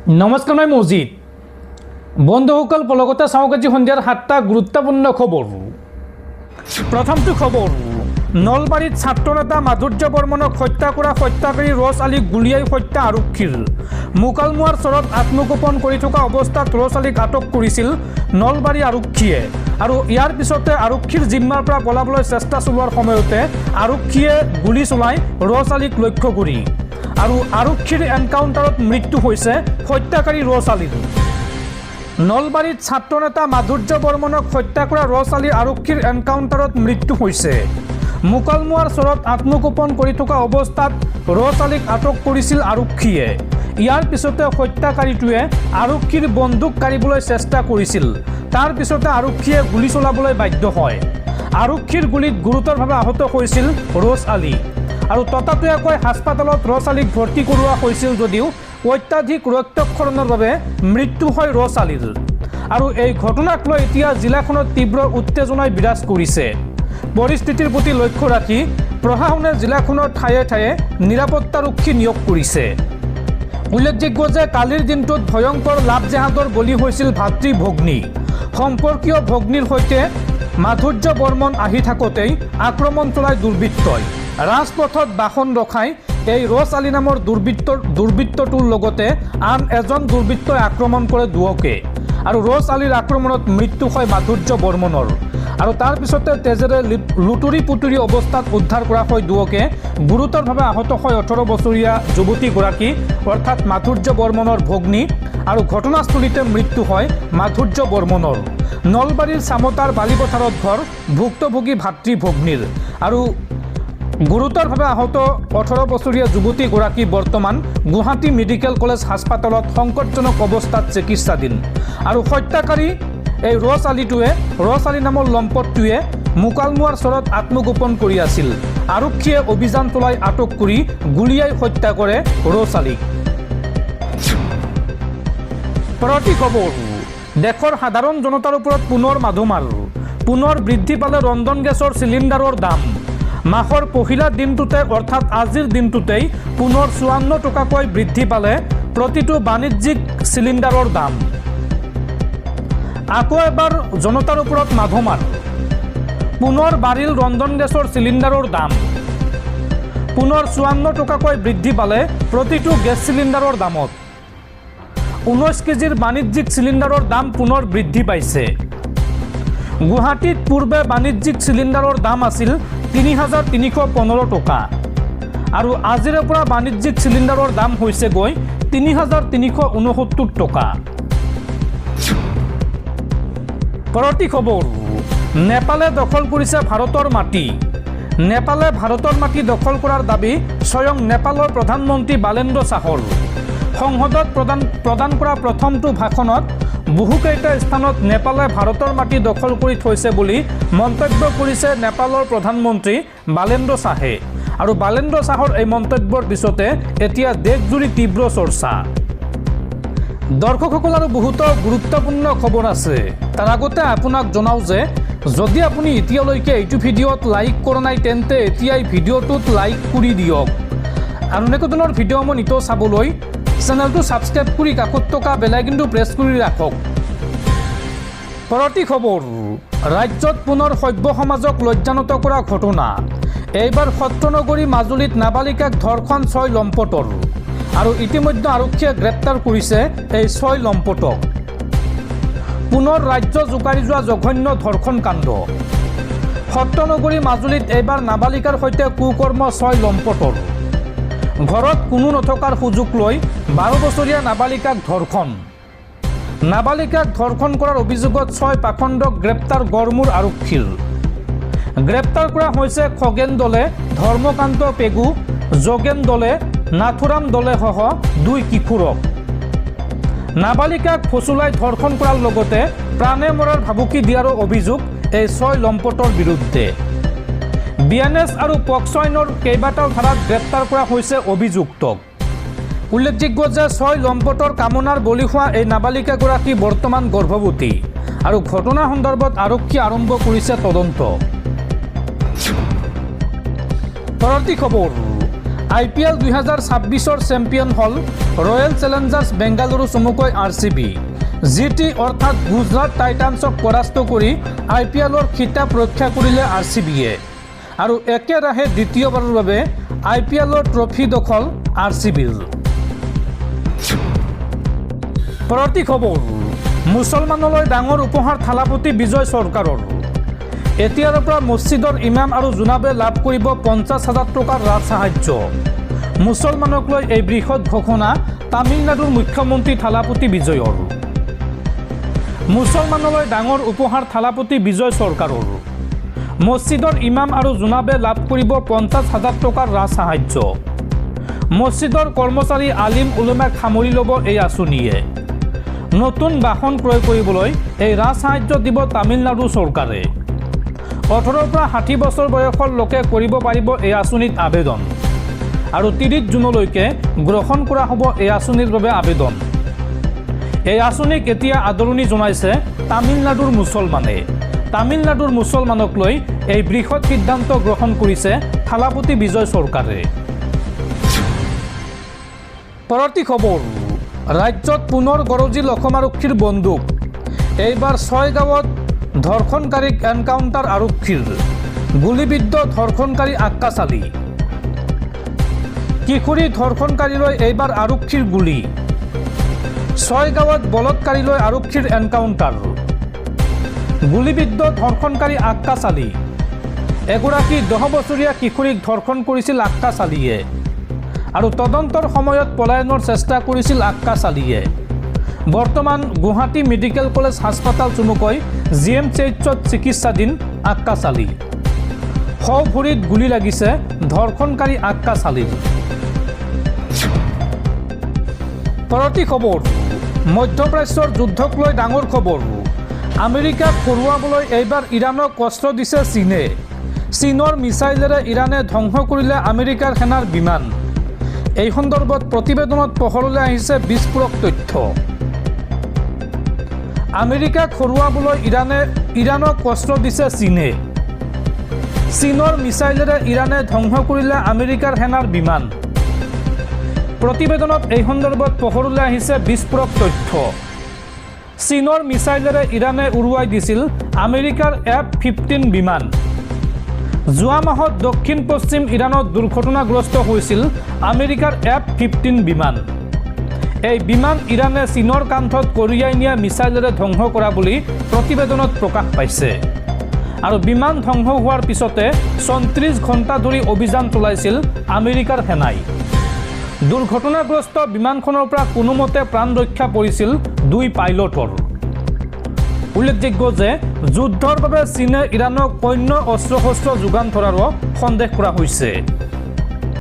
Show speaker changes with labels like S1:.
S1: নমস্কাৰ মই মজিদ বন্ধুসকল পলকতে চাওক আজি সন্ধিয়াৰ 7টা গুৰুত্বপূৰ্ণ খবৰ। প্ৰথমটো খবৰ, নলবাৰীত ছাত্ৰ নেতা মাধুৰ্য বৰ্মনক হত্যা কৰা হত্যাকাৰী ৰছ আলীক গুলীয়াই হত্যা আৰক্ষীৰ। মোকালমোৱাৰ চৰত আত্মগোপন কৰি থকা অৱস্থাত ৰছ আলীক আটক কৰিছিল নলবাৰী আৰক্ষীয়ে আৰু ইয়াৰ পিছতে আৰক্ষীৰ জিম্মাৰ পৰা পলাবলৈ চেষ্টা চলোৱাৰ সময়তে আৰক্ষীয়ে গুলী চলাই ৰছ আলীক লক্ষ্য কৰি আৰু আৰক্ষীৰ এনকাউণ্টাৰত মৃত্যু হৈছে হত্যাকাৰী ৰছ আলীৰ। নলবাৰীত ছাত্ৰ নেতা মাধুৰ্য বৰ্মনক হত্যা কৰা ৰছ আলী আৰক্ষীৰ এনকাউণ্টাৰত মৃত্যু হৈছে। মোকালমোৱাৰ চৰত আত্মগোপন কৰি থকা অৱস্থাত ৰছ আলীক আটক কৰিছিল আৰক্ষীয়ে। ইয়াৰ পিছতে হত্যাকাৰীটোৱে আৰক্ষীৰ বন্দুক কাঢ়িবলৈ চেষ্টা কৰিছিল। তাৰ পিছতে আৰক্ষীয়ে গুলী চলাবলৈ বাধ্য হয়। আৰক্ষীৰ গুলীত গুৰুতৰভাৱে আহত হৈছিল ৰছ আলী আৰু ততাতৈয়াকৈ হাস্পাতালত ৰছ আলীক ভৰ্তি কৰোৱা হৈছিল যদিও অত্যাধিক ৰক্তক্ষৰণৰ বাবে মৃত্যু হয় ৰছ আলীৰ। আৰু এই ঘটনাক লৈ এতিয়া জিলাখনত তীব্ৰ উত্তেজনাই বিৰাজ কৰিছে। পৰিস্থিতিৰ প্ৰতি লক্ষ্য ৰাখি প্ৰশাসনে জিলাখনৰ ঠায়ে ঠায়ে নিৰাপত্তাৰক্ষী নিয়োগ কৰিছে। উল্লেখযোগ্য যে কালিৰ দিনটোত ভয়ংকৰ লাভ জেহাদৰ বলি হৈছিল ভাতৃ ভগ্নী। সম্পৰ্কীয় ভগ্নীৰ সৈতে মাধুৰ্য বৰ্মন আহি থাকোঁতেই আক্ৰমণ চলাই দুৰ্বৃত্তই। ৰাজপথত বাহন ৰখাই এই ৰছ আলী নামৰ দুৰ্বৃত্তটোৰ লগতে আন এজন দুৰ্বৃত্তই আক্ৰমণ কৰে দুয়োকে আৰু ৰছ আলীৰ আক্ৰমণত মৃত্যু হয় মাধুৰ্য বৰ্মনৰ আৰু তাৰ পিছতে তেজেৰে লুতুৰি পুতুৰি অৱস্থাত উদ্ধাৰ কৰা হয় দুয়োকে। গুৰুতৰভাৱে আহত হয় 18 বছৰীয়া যুৱতীগৰাকী অৰ্থাৎ মাধুৰ্য বৰ্মনৰ ভগ্নী আৰু ঘটনাস্থলীতে মৃত্যু হয় মাধুৰ্য বৰ্মনৰ। নলবাৰীৰ চামতাৰ বালিপথাৰত ঘৰ ভুক্তভোগী ভাতৃ ভগ্নীৰ আৰু গুৰুতৰভাৱে আহত 18 বছৰীয়া যুৱতীগৰাকী বৰ্তমান গুৱাহাটী মেডিকেল কলেজ হাস্পাতালত সংকটজনক অৱস্থাত চিকিৎসাধীন আৰু হত্যাকাৰী এই ৰছ আলী নামৰ লম্পটটোৱে মোকালমোৱাৰ চৰত আত্মগোপন কৰি আছিল। আৰক্ষীয়ে অভিযান চলাই আটক কৰি গুলীয়াই হত্যা কৰে ৰছ আলীক। পৰৱৰ্তী খবৰ, দেশৰ সাধাৰণ জনতাৰ ওপৰত পুনৰ মাধমাৰ। পুনৰ বৃদ্ধি পালে ৰন্ধন গেছৰ চিলিণ্ডাৰৰ দাম। মাহৰ পহিলা দিনটোতে অৰ্থাৎ আজিৰ দিনটোতেই পুনৰ 54 টকাকৈ বৃদ্ধি পালে প্ৰতিটো বাণিজ্যিক চিলিণ্ডাৰৰ দাম। আকৌ এবাৰ জনতাৰ ওপৰত মাধমাৰ। পুনৰ বাঢ়িল ৰন্ধন গেছৰ চিলিণ্ডাৰৰ দাম। পুনৰ 54 টকাকৈ বৃদ্ধি পালে প্ৰতিটো গেছ চিলিণ্ডাৰৰ দামত। 19 কেজিৰ বাণিজ্যিক চিলিণ্ডাৰৰ দাম পুনৰ বৃদ্ধি পাইছে। গুৱাহাটীত পূৰ্বে বাণিজ্যিক চিলিণ্ডাৰৰ দাম আছিল 3315 টকা আৰু আজিৰে পৰা বাণিজ্যিক চিলিণ্ডাৰৰ দাম হৈছে গৈ 3369 টকা। পৰৱৰ্তী খবৰ, নেপালে দখল কৰিছে ভাৰতৰ মাটি। নেপালে ভাৰতৰ মাটি দখল কৰাৰ দাবী স্বয়ং নেপালৰ প্ৰধানমন্ত্ৰী বালেন্দ্ৰ শ্বাহৰ। সংসদত প্ৰদান কৰা প্ৰথমটো ভাষণত বহুকেইটা স্থানত নেপালে ভাৰতৰ মাটি দখল কৰি থৈছে বুলি মন্তব্য কৰিছে নেপালৰ প্ৰধানমন্ত্ৰী বালেন্দ্ৰ শ্বাহে আৰু বালেন্দ্ৰ শ্বাহৰ এই মন্তব্যৰ পিছতে এতিয়া দেশজুৰি তীব্ৰ চৰ্চা। দৰ্শকসকল আৰু বহুতো গুৰুত্বপূৰ্ণ খবৰ আছে। তাৰ আগতে আপোনাক জনাওঁ যে যদি আপুনি এতিয়ালৈকে এইটো ভিডিঅ'ত লাইক কৰা নাই তেন্তে এতিয়াই ভিডিঅ'টোত লাইক কৰি দিয়ক আৰু এনেকুৱা ধৰণৰ ভিডিঅ'সমূহ নিতৌ চাবলৈ চেনেলটো ছাবস্ক্ৰাইব কৰি কাষত থকা বেল আইকনটো প্ৰেছ কৰি ৰাখক। পৰৱৰ্তী খবৰ, ৰাজ্যত পুনৰ সভ্য সমাজক লজ্জানত কৰা ঘটনা। এইবাৰ সত্ৰনগৰী মাজুলীত নাবালিকাক ধৰ্ষণ 6 লম্পটৰ আৰু ইতিমধ্যে আৰক্ষীয়ে গ্ৰেপ্তাৰ কৰিছে এই 6 লম্পটক। পুনৰ ৰাজ্য জোকাৰি যোৱা জঘন্য ধৰ্ষণ কাণ্ড। সত্ৰনগৰী মাজুলীত এইবাৰ নাবালিকাৰ সৈতে কুকৰ্ম 6 লম্পটৰ। ঘৰত কোনো নথকাৰ সুযোগ লৈ 12 বছৰীয়া নাবালিকাক ধৰ্ষণ। নাবালিকাক ধৰ্ষণ কৰাৰ অভিযোগত 6 পাখণ্ডক গ্ৰেপ্তাৰ গড়মূৰ আৰক্ষীৰ। গ্ৰেপ্তাৰ কৰা হৈছে খগেন দলে, ধৰ্মকান্ত পেগু, যোগেন দলে, নাথুৰাম দলেসহ 2 কিশোৰক। নাবালিকাক ফচুলাই ধৰ্ষণ কৰাৰ লগতে প্ৰাণে মৰাৰ ভাবুকি দিয়াৰো অভিযোগ এই 6 লম্পটৰ বিৰুদ্ধে। বিএনএছ আৰু পক্সো আইনৰ কেইবাটাও ধাৰাত গ্ৰেপ্তাৰ কৰা হৈছে অভিযুক্তক। উল্লেখযোগ্য যে 6 লম্পটৰ কামনাৰ বলি হোৱা এই নাবালিকাগৰাকী বৰ্তমান গৰ্ভৱতী আৰু ঘটনা সন্দৰ্ভত আৰক্ষী আৰম্ভ কৰিছে তদন্ত। পৰৱৰ্তী খবৰ, IPL 2026 চেম্পিয়ন হল ৰয়েল চেলেঞ্জাৰ্ছ বেংগালুৰু চমুকৈ RCB, GT অৰ্থাৎ গুজৰাট টাইটান্সক পৰাস্ত কৰি IPLৰ খিতাপ ৰক্ষা কৰিলে RCBয়ে আৰু একেৰাহে দ্বিতীয়বাৰৰ বাবে IPLৰ ট্ৰফি দখল RCBৰ। পৰৱৰ্তী খবৰ, মুছলমানলৈ ডাঙৰ উপহাৰ থালাপতি বিজয় চৰকাৰৰ। এতিয়াৰ পৰা মছজিদৰ ইমাম আৰু জোনাবে লাভ কৰিব 50,000 টকাৰ ৰাজ সাহায্য। মুছলমানক লৈ এই বৃহৎ ঘোষণা তামিলনাডুৰ মুখ্যমন্ত্ৰী থালাপতি বিজয়ৰ। মুছলমানলৈ ডাঙৰ উপহাৰ থালাপতি বিজয় চৰকাৰৰ। মছজিদৰ ইমাম আৰু জোনাবে লাভ কৰিব 50,000 টকাৰ ৰাজ সাহায্য। মছজিদৰ কৰ্মচাৰী আলিম উলমাক সামৰি ল'ব এই আঁচনিয়ে। নতুন বাহন ক্ৰয় কৰিবলৈ এই ৰাজ সাহায্য দিব তামিলনাডু চৰকাৰে। 18 পৰা 60 বছৰ বয়সৰ লোকে কৰিব পাৰিব এই আঁচনিত আবেদন আৰু 30 জুনলৈকে গ্ৰহণ কৰা হ'ব এই আঁচনিৰ বাবে আবেদন। এই আঁচনিক এতিয়া আদৰণি জনাইছে তামিলনাডুৰ মুছলমানে। তামিলনাডুৰ মুছলমানক লৈ এই বৃহৎ সিদ্ধান্ত গ্ৰহণ কৰিছে থালাপতি বিজয় চৰকাৰে। পৰৱৰ্তী খবৰ, ৰাজ্যত পুনৰ গৰজিল অসম আৰক্ষীৰ বন্দুক। এইবাৰ 6 গাঁৱত ধৰ্ষণকাৰীক এনকাউণ্টাৰ আৰক্ষীৰ। গুলীবিদ্ধ ধৰ্ষণকাৰী আক্কাচালি। কিশোৰী ধৰ্ষণকাৰীলৈ এইবাৰ আৰক্ষীৰ গুলী। 6 গাঁৱত বলৎকাৰীলৈ আৰক্ষীৰ এনকাউণ্টাৰ। গুলীবিদ্ধ ধৰ্ষণকাৰী আক্কাচালি। এগৰাকী 10 বছৰীয়া কিশোৰীক ধৰ্ষণ কৰিছিল আক্কাচালিয়ে আৰু তদন্তৰ সময়ত পলায়নৰ চেষ্টা কৰিছিল আক্কাচালিয়ে। বৰ্তমান গুৱাহাটী মেডিকেল কলেজ হাস্পাতাল চমুকৈ GMCHত চিকিৎসাধীন আক্কাচালি। সৌ ভৰিত গুলী লাগিছে ধৰ্ষণকাৰী আক্কাচালিৰ। পৰৱৰ্তী খবৰ, মধ্যপ্ৰাচ্যৰ যুদ্ধক লৈ ডাঙৰ খবৰ। আমেৰিকাক হৰুৱাবলৈ এইবাৰ ইৰাণক অস্ত্ৰ দিছে চীনে। চীনৰ মিছাইলেৰে ইৰাণে ধ্বংস কৰিলে আমেৰিকাৰ সেনাৰ বিমান। এই সন্দৰ্ভত প্ৰতিবেদনত পোহৰলৈ আহিছে বিস্ফোৰক তথ্য। আমেৰিকাক হৰুৱাবলৈ ইৰাণক অস্ত্ৰ দিছে চীনে। চীনৰ মিছাইলেৰে ইৰাণে ধ্বংস কৰিলে আমেৰিকাৰ সেনাৰ বিমান। প্ৰতিবেদনত এই সন্দৰ্ভত পোহৰলৈ আহিছে বিস্ফোৰক তথ্য। চীনৰ মিছাইলেৰে ইৰাণে উৰুৱাই দিছিল আমেৰিকাৰ F-15 বিমান। যোৱা মাহত দক্ষিণ পশ্চিম ইৰাণত দুৰ্ঘটনাগ্ৰস্ত হৈছিল আমেৰিকাৰ F-15 বিমান। এই বিমান ইৰাণে চীনৰ কান্ধত কঢ়িয়াই নিয়া মিছাইলেৰে ধ্বংস কৰা বুলি প্ৰতিবেদনত প্ৰকাশ পাইছে আৰু বিমান ধ্বংস হোৱাৰ পিছতে 34 ঘণ্টা ধৰি অভিযান চলাইছিল আমেৰিকাৰ সেনাই। দুৰ্ঘটনাগ্ৰস্ত বিমানখনৰ পৰা কোনোমতে প্ৰাণ ৰক্ষা পৰিছিল 2 পাইলটৰ। উল্লেখযোগ্য যে যুদ্ধৰ বাবে চীনে ইৰাণক অন্য অস্ত্ৰ শস্ত্ৰ যোগান ধৰাৰো সন্দেহ কৰা হৈছে।